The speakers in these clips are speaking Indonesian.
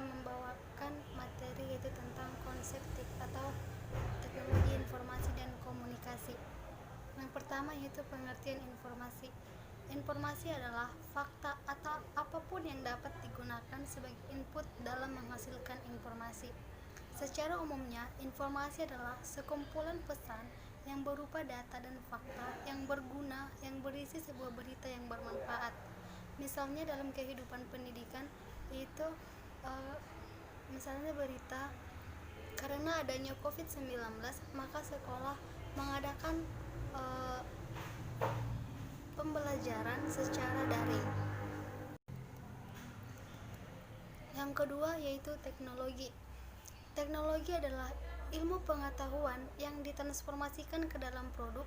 membawakan materi yaitu tentang konsep atau teknologi informasi dan komunikasi. Yang pertama yaitu pengertian informasi. Informasi adalah fakta atau apapun yang dapat digunakan sebagai input dalam menghasilkan informasi. Secara umumnya, informasi adalah sekumpulan pesan yang berupa data dan fakta yang berguna yang berisi sebuah berita yang bermanfaat. Misalnya dalam kehidupan pendidikan yaitu misalnya berita karena adanya COVID-19 maka sekolah mengadakan pembelajaran secara daring. Yang kedua yaitu teknologi. Teknologi adalah ilmu pengetahuan yang ditransformasikan ke dalam produk,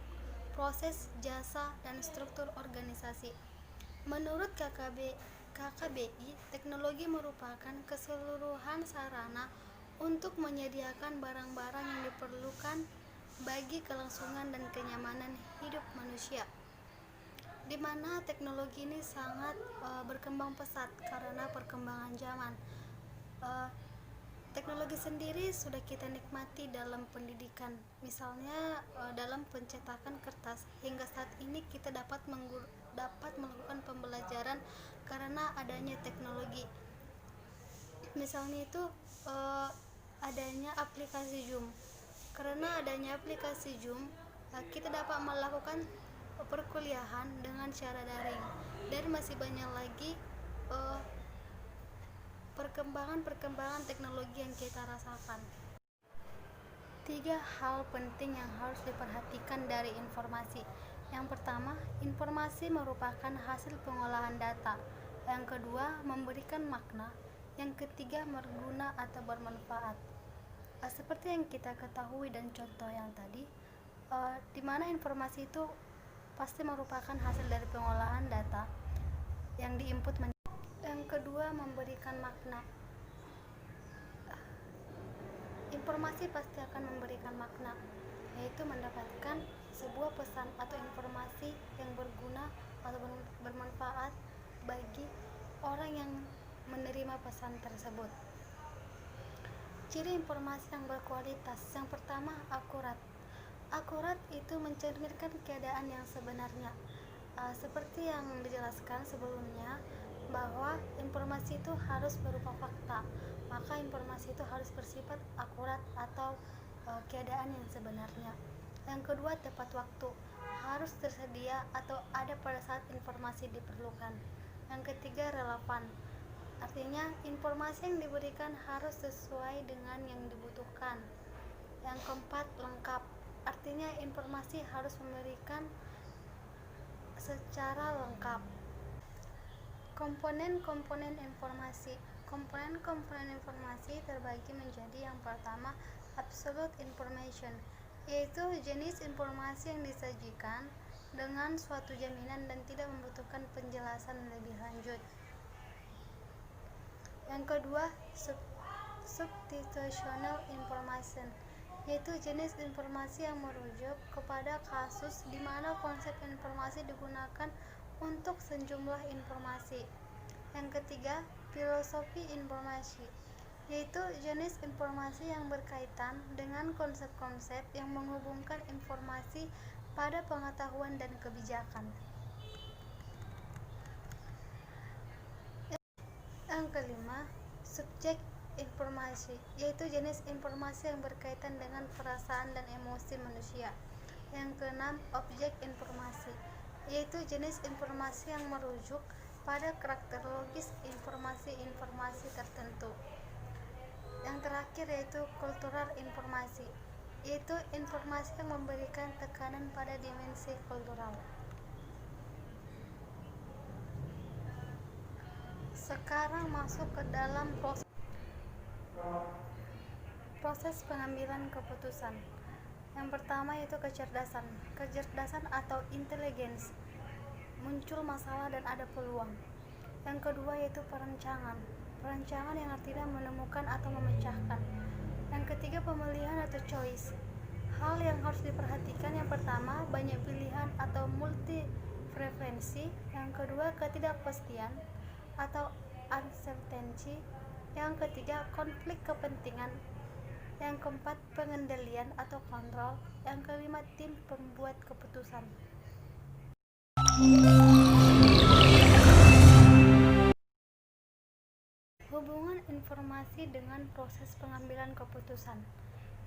proses, jasa, dan struktur organisasi. Menurut KKBI, teknologi merupakan keseluruhan sarana untuk menyediakan barang-barang yang diperlukan bagi kelangsungan dan kenyamanan hidup manusia, di mana teknologi ini sangat berkembang pesat karena perkembangan zaman. Teknologi sendiri sudah kita nikmati dalam pendidikan, misalnya dalam pencetakan kertas. Hingga saat ini kita dapat melakukan pembelajaran karena adanya teknologi. Misalnya itu adanya aplikasi Zoom. Karena adanya aplikasi Zoom, kita dapat melakukan perkuliahan dengan cara daring. Dan masih banyak lagi perkembangan teknologi yang kita rasakan. 3 hal penting yang harus diperhatikan dari informasi. Yang pertama, informasi merupakan hasil pengolahan data. Yang kedua, memberikan makna. Yang ketiga, berguna atau bermanfaat. Seperti yang kita ketahui dan contoh yang tadi, di mana informasi itu pasti merupakan hasil dari pengolahan data yang diinput. Yang kedua, memberikan makna. Informasi pasti akan memberikan makna, yaitu mendapatkan sebuah pesan atau informasi yang berguna atau bermanfaat bagi orang yang menerima pesan tersebut. Ciri informasi yang berkualitas. Yang pertama, akurat. Akurat itu mencerminkan keadaan yang sebenarnya. Seperti yang dijelaskan sebelumnya, bahwa informasi itu harus berupa fakta, maka informasi itu harus bersifat akurat atau keadaan yang sebenarnya. Yang kedua, tepat waktu, harus tersedia atau ada pada saat informasi diperlukan. Yang ketiga, relevan, artinya informasi yang diberikan harus sesuai dengan yang dibutuhkan. Yang keempat, lengkap, artinya informasi harus memberikan secara lengkap. Komponen informasi. Komponen informasi terbagi menjadi yang pertama, absolute information, yaitu jenis informasi yang disajikan dengan suatu jaminan dan tidak membutuhkan penjelasan lebih lanjut. Yang kedua, substitutional information, yaitu jenis informasi yang merujuk kepada kasus di mana konsep informasi digunakan untuk sejumlah informasi. Yang ketiga, filosofi informasi, yaitu jenis informasi yang berkaitan dengan konsep-konsep yang menghubungkan informasi pada pengetahuan dan kebijakan. Yang kelima, subjek informasi, yaitu jenis informasi yang berkaitan dengan perasaan dan emosi manusia. Yang keenam, objek informasi, yaitu jenis informasi yang merujuk pada karakterologis informasi tertentu. Yang terakhir yaitu kultural informasi, yaitu informasi yang memberikan tekanan pada dimensi kultural. Sekarang masuk ke dalam proses pengambilan keputusan. Yang pertama yaitu kecerdasan atau intelligence, muncul masalah dan ada peluang. Yang kedua yaitu perencanaan yang artinya menemukan atau memecahkan. Yang ketiga, pemilihan atau choice, hal yang harus diperhatikan. Yang pertama, banyak pilihan atau multi preferensi. Yang kedua, ketidakpastian atau uncertainty. Yang ketiga, konflik kepentingan. Yang keempat, pengendalian atau kontrol. Yang kelima, tim pembuat keputusan. Hubungan informasi dengan proses pengambilan keputusan.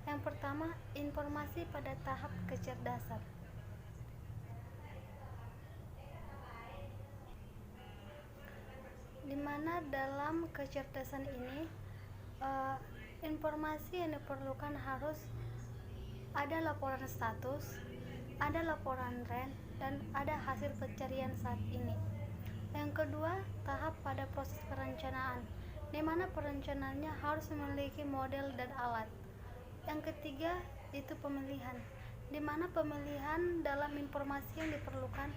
Yang pertama, informasi pada tahap kecerdasan. Di mana dalam kecerdasan ini informasi yang diperlukan harus ada laporan status, ada laporan rent, dan ada hasil pencarian saat ini. Yang kedua, tahap pada proses perencanaan, di mana perencanaannya harus memiliki model dan alat. Yang ketiga, itu pemilihan, di mana pemilihan dalam informasi yang diperlukan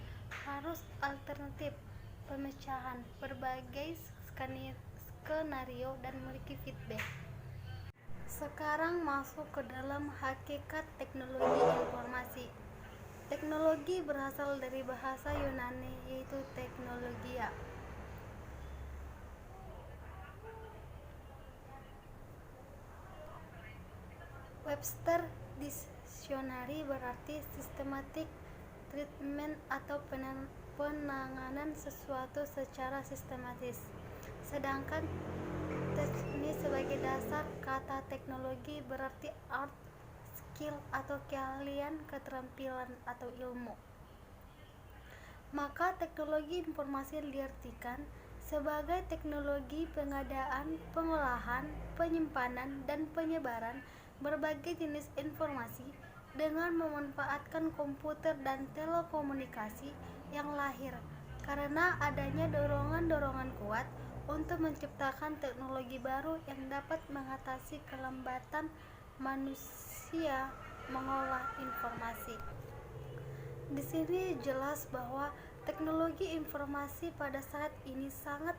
harus alternatif, pemecahan, berbagai skenario, dan memiliki feedback. Sekarang masuk ke dalam hakikat teknologi informasi. Teknologi berasal dari bahasa Yunani yaitu teknologia. Webster Dictionary berarti systematic treatment atau penanganan sesuatu secara sistematis. Sedangkan teknis sebagai dasar kata teknologi berarti art, skill atau keahlian, keterampilan atau ilmu. Maka teknologi informasi diartikan sebagai teknologi pengadaan, pengolahan, penyimpanan, dan penyebaran berbagai jenis informasi dengan memanfaatkan komputer dan telekomunikasi yang lahir karena adanya dorongan-dorongan kuat untuk menciptakan teknologi baru yang dapat mengatasi kelembatan manusia mengolah informasi. Di sini jelas bahwa teknologi informasi pada saat ini sangat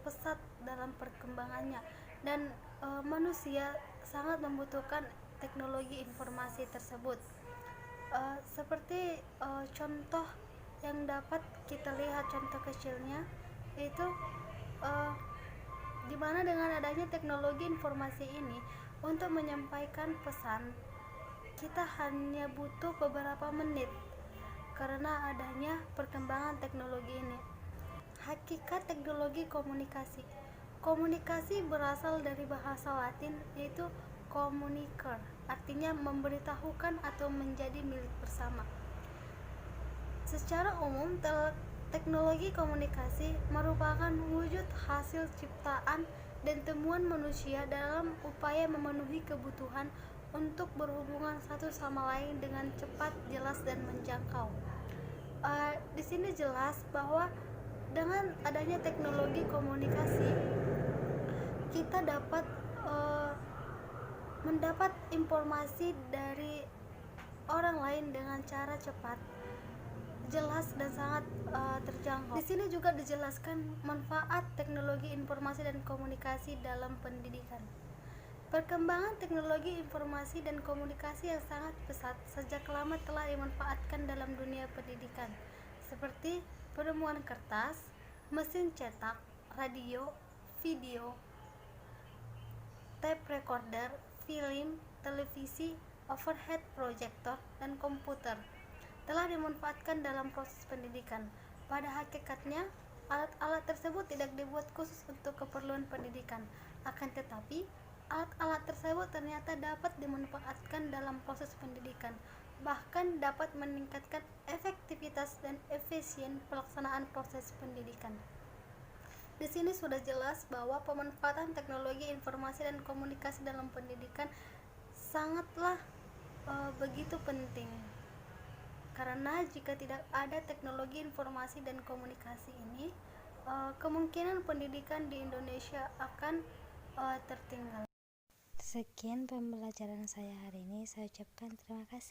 pesat dalam perkembangannya dan manusia sangat membutuhkan teknologi informasi tersebut. Seperti contoh yang dapat kita lihat contoh kecilnya yaitu di mana dengan adanya teknologi informasi ini untuk menyampaikan pesan kita hanya butuh beberapa menit karena adanya perkembangan teknologi ini. Hakikat teknologi komunikasi. Komunikasi berasal dari bahasa Latin yaitu communicar, artinya memberitahukan atau menjadi milik bersama. Secara umum, teknologi komunikasi merupakan wujud hasil ciptaan dan temuan manusia dalam upaya memenuhi kebutuhan untuk berhubungan satu sama lain dengan cepat, jelas, dan menjangkau. Di sini jelas bahwa dengan adanya teknologi komunikasi, kita dapat mendapat informasi dari orang lain dengan cara cepat, jelas, dan sangat terjangkau. Di sini juga dijelaskan manfaat teknologi informasi dan komunikasi dalam pendidikan. Perkembangan teknologi informasi dan komunikasi yang sangat pesat sejak lama telah dimanfaatkan dalam dunia pendidikan, seperti penemuan kertas, mesin cetak, radio, video, tape recorder, film, televisi, overhead projector, dan komputer telah dimanfaatkan dalam proses pendidikan. Pada hakikatnya, alat-alat tersebut tidak dibuat khusus untuk keperluan pendidikan, akan tetapi alat-alat tersebut ternyata dapat dimanfaatkan dalam proses pendidikan, bahkan dapat meningkatkan efektivitas dan efisien pelaksanaan proses pendidikan. Di sini sudah jelas bahwa pemanfaatan teknologi informasi dan komunikasi dalam pendidikan sangatlah begitu penting. Karena jika tidak ada teknologi informasi dan komunikasi ini, kemungkinan pendidikan di Indonesia akan tertinggal. Sekian pembelajaran saya hari ini. Saya ucapkan terima kasih.